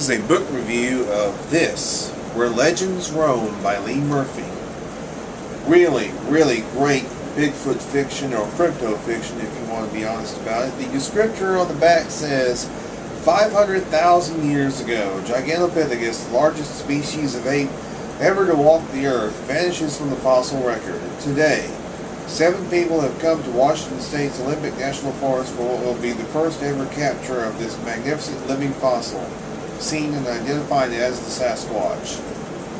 is a book review of This, Where Legends Roam by Lee Murphy. Really, really great Bigfoot fiction, or crypto fiction if you want to be honest about it. The descriptor on the back says, 500,000 years ago, Gigantopithecus, the largest species of ape ever to walk the earth, vanishes from the fossil record. Today, 7 people have come to Washington State's Olympic National Forest for what will be the first ever capture of this magnificent living fossil, seen and identified as the Sasquatch.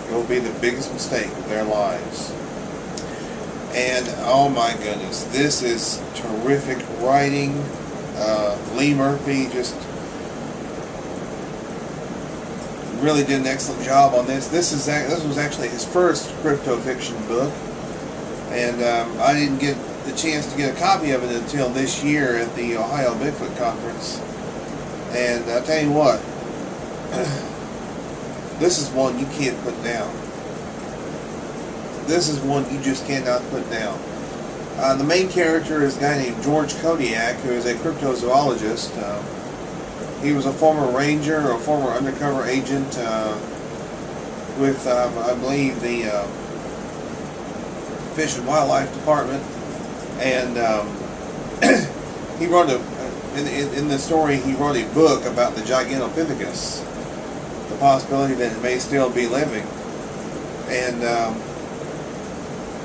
It will be the biggest mistake of their lives. And oh my goodness, this is terrific writing. Lee Murphy just really did an excellent job on this. This was actually his first crypto fiction book, and I didn't get the chance to get a copy of it until this year at the Ohio Bigfoot Conference. And I'll tell you what, this is one you can't put down. This is one you just cannot put down. The main character is a guy named George Kodiak, who is a cryptozoologist. He was a former ranger, or a former undercover agent with, I believe, the Fish and Wildlife Department. And he wrote in the story, he wrote a book about the Gigantopithecus, the possibility that it may still be living. And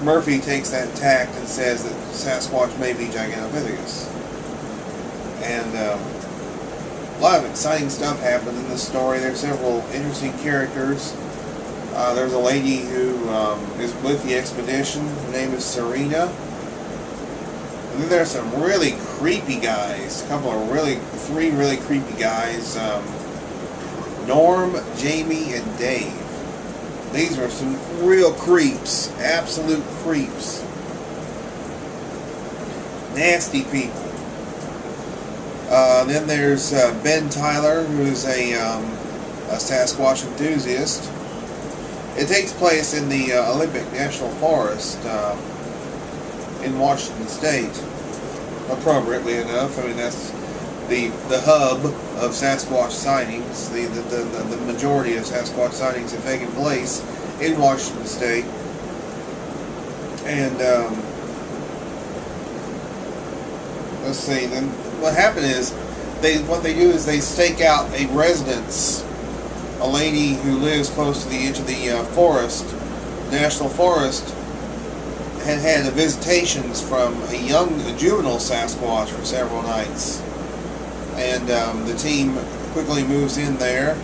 Murphy takes that tact and says that Sasquatch may be Gigantopithecus. And a lot of exciting stuff happened in this story. There's several interesting characters. There's a lady who is with the expedition. Her name is Serena. And then there's some really creepy guys. Three really creepy guys. Norm, Jamie, and Dave. These are some real creeps. Absolute creeps. Nasty people. Then there's Ben Tyler, who's a Sasquatch enthusiast. It takes place in the Olympic National Forest in Washington State, appropriately enough. I mean, that's the hub of Sasquatch sightings. The majority of Sasquatch sightings have taken place in Washington State. And let's see, then what happened is they stake out a residence, a lady who lives close to the edge of the forest, national forest, had visitations from a juvenile Sasquatch for several nights. And the team quickly moves in there,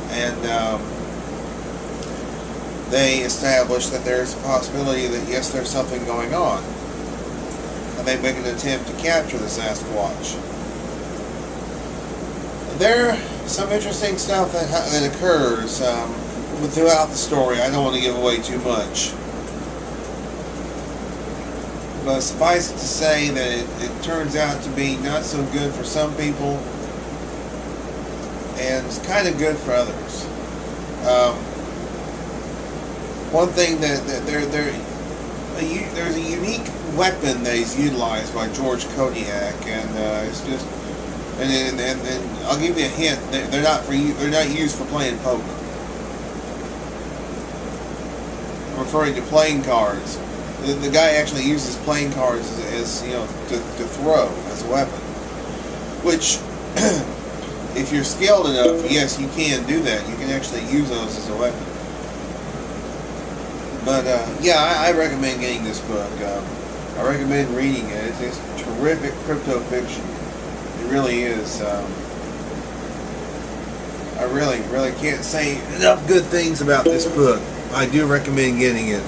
and they establish that there's a possibility that yes, there's something going on. And they make an attempt to capture the Sasquatch. There's some interesting stuff that occurs throughout the story. I don't want to give away too much. But suffice it to say that it turns out to be not so good for some people, and it's kind of good for others. One thing that there's a unique weapon that is utilized by George Kodiak, and it's just and I'll give you a hint. They're not used for playing poker. I'm referring to playing cards. The guy actually uses playing cards as to throw as a weapon. Which, if you're skilled enough, yes, you can do that. You can actually use those as a weapon. But yeah, I recommend getting this book. I recommend reading it. It's just terrific crypto fiction. It really is. I really can't say enough good things about this book. I do recommend getting it.